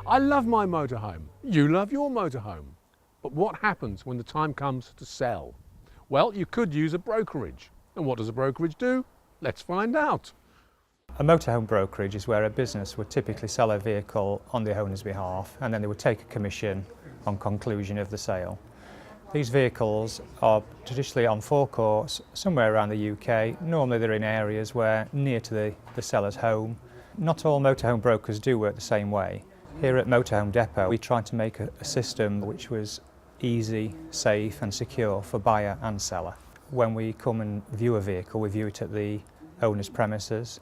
I love my motorhome. You love your motorhome. But what happens when the time comes to sell? Well, you could use a brokerage. And what does a brokerage do? Let's find out. A motorhome brokerage is where a business would typically sell a vehicle on the owner's behalf, and then they would take a commission on conclusion of the sale. These vehicles are traditionally on forecourts somewhere around the UK. Normally they're in areas where near to the seller's home. Not all motorhome brokers do work the same way. Here at Motorhome Depot we tried to make a system which was easy, safe and secure for buyer and seller. When we come and view a vehicle, we view it at the owner's premises.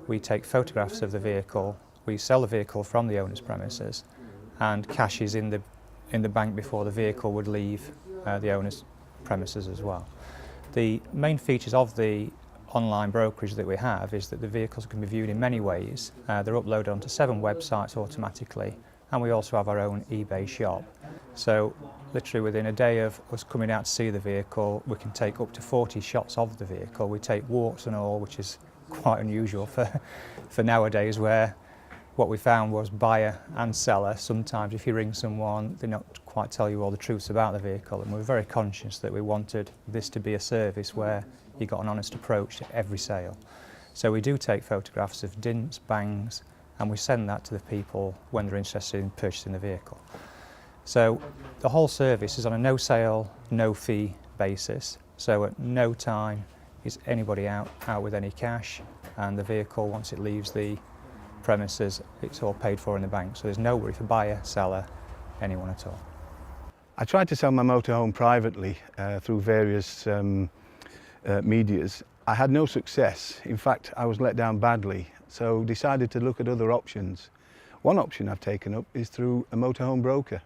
We take photographs of the vehicle, we sell the vehicle from the owner's premises, and cash is in the bank before the vehicle would leave the owner's premises as well. The main features of the online brokerage that we have is that the vehicles can be viewed in many ways. They're uploaded onto 7 websites automatically, and we also have our own eBay shop. So literally within a day of us coming out to see the vehicle, we can take up to 40 shots of the vehicle. We take walks and all, which is quite unusual for nowadays, where what we found was buyer and seller, sometimes if you ring someone they not quite tell you all the truths about the vehicle, and we're very conscious that we wanted this to be a service where you got an honest approach to every sale. So we do take photographs of dints, bangs, and we send that to the people when they're interested in purchasing the vehicle. So the whole service is on a no sale, no fee basis, so at no time is anybody out with any cash, and the vehicle, once it leaves the premises, it's all paid for in the bank, so there's no worry for buyer, seller, anyone at all. I tried to sell my motorhome privately through various medias. I had no success. In fact, I was let down badly, so decided to look at other options. One option I've taken up is through a motorhome broker.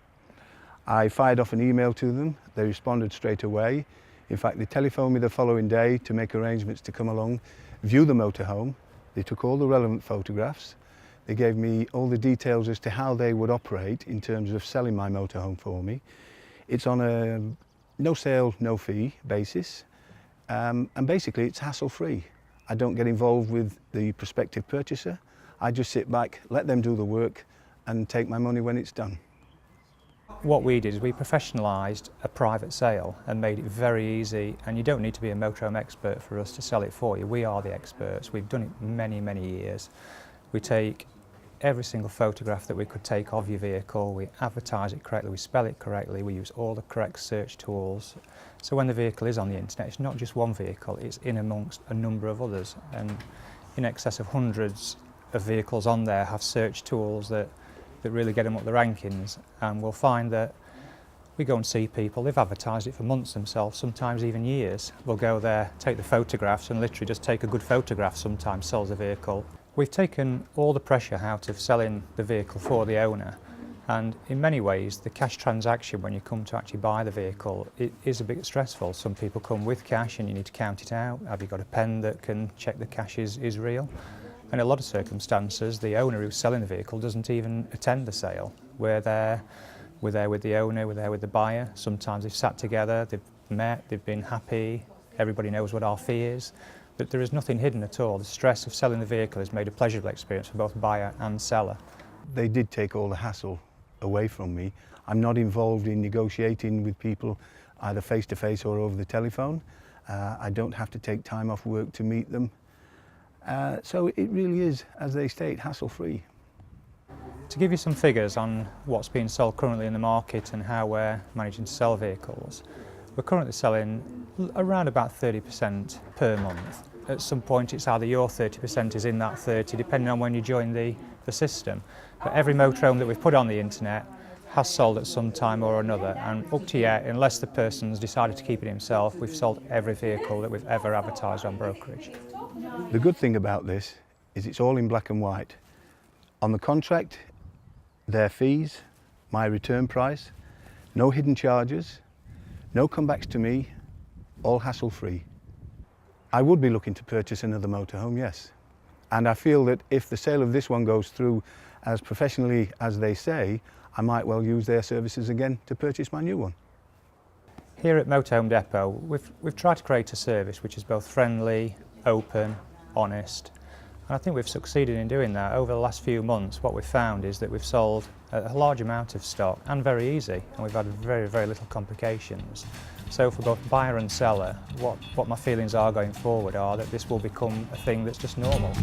I fired off an email to them. They responded straight away. In fact, they telephoned me the following day to make arrangements to come along, view the motorhome. They took all the relevant photographs. They gave me all the details as to how they would operate in terms of selling my motorhome for me. It's on a no sale, no fee basis, and basically it's hassle-free. I don't get involved with the prospective purchaser. I just sit back, let them do the work and take my money when it's done. What we did is we professionalised a private sale and made it very easy, and you don't need to be a motorhome expert for us to sell it for you. We are the experts. We've done it many years. We take every single photograph that we could take of your vehicle, we advertise it correctly, we spell it correctly, we use all the correct search tools. So when the vehicle is on the internet, it's not just one vehicle, it's in amongst a number of others, and in excess of hundreds of vehicles on there have search tools that really get them up the rankings, and we'll find that we go and see people, they've advertised it for months themselves, sometimes even years. We'll go there, take the photographs, and literally just take a good photograph sometimes sells the vehicle. We've taken all the pressure out of selling the vehicle for the owner, and in many ways the cash transaction when you come to actually buy the vehicle, it is a bit stressful. Some people come with cash and you need to count it out. Have you got a pen that can check the cash is real? In a lot of circumstances the owner who's selling the vehicle doesn't even attend the sale. We're there with the owner, we're there with the buyer. Sometimes they've sat together, they've met, they've been happy, everybody knows what our fee is. But there is nothing hidden at all. The stress of selling the vehicle has made a pleasurable experience for both buyer and seller. They did take all the hassle away from me. I'm not involved in negotiating with people either face-to-face or over the telephone. I don't have to take time off work to meet them. So it really is, as they state, hassle-free. To give you some figures on what's being sold currently in the market and how we're managing to sell vehicles, we're currently selling around about 30% per month. At some point it's either your 30% is in that 30, depending on when you join the system. But every motorhome that we've put on the internet has sold at some time or another, and up to yet, unless the person's decided to keep it himself, we've sold every vehicle that we've ever advertised on brokerage. The good thing about this is it's all in black and white. On the contract, their fees, my return price, no hidden charges, no comebacks to me, all hassle-free. I would be looking to purchase another motorhome, yes. And I feel that if the sale of this one goes through as professionally as they say, I might well use their services again to purchase my new one. Here at Motorhome Depot, we've tried to create a service which is both friendly, open, honest, And I think we've succeeded in doing that. Over the last few months, what we've found is that we've sold a large amount of stock and very easy, and we've had very little complications. So for both buyer and seller, what my feelings are going forward are that this will become a thing that's just normal.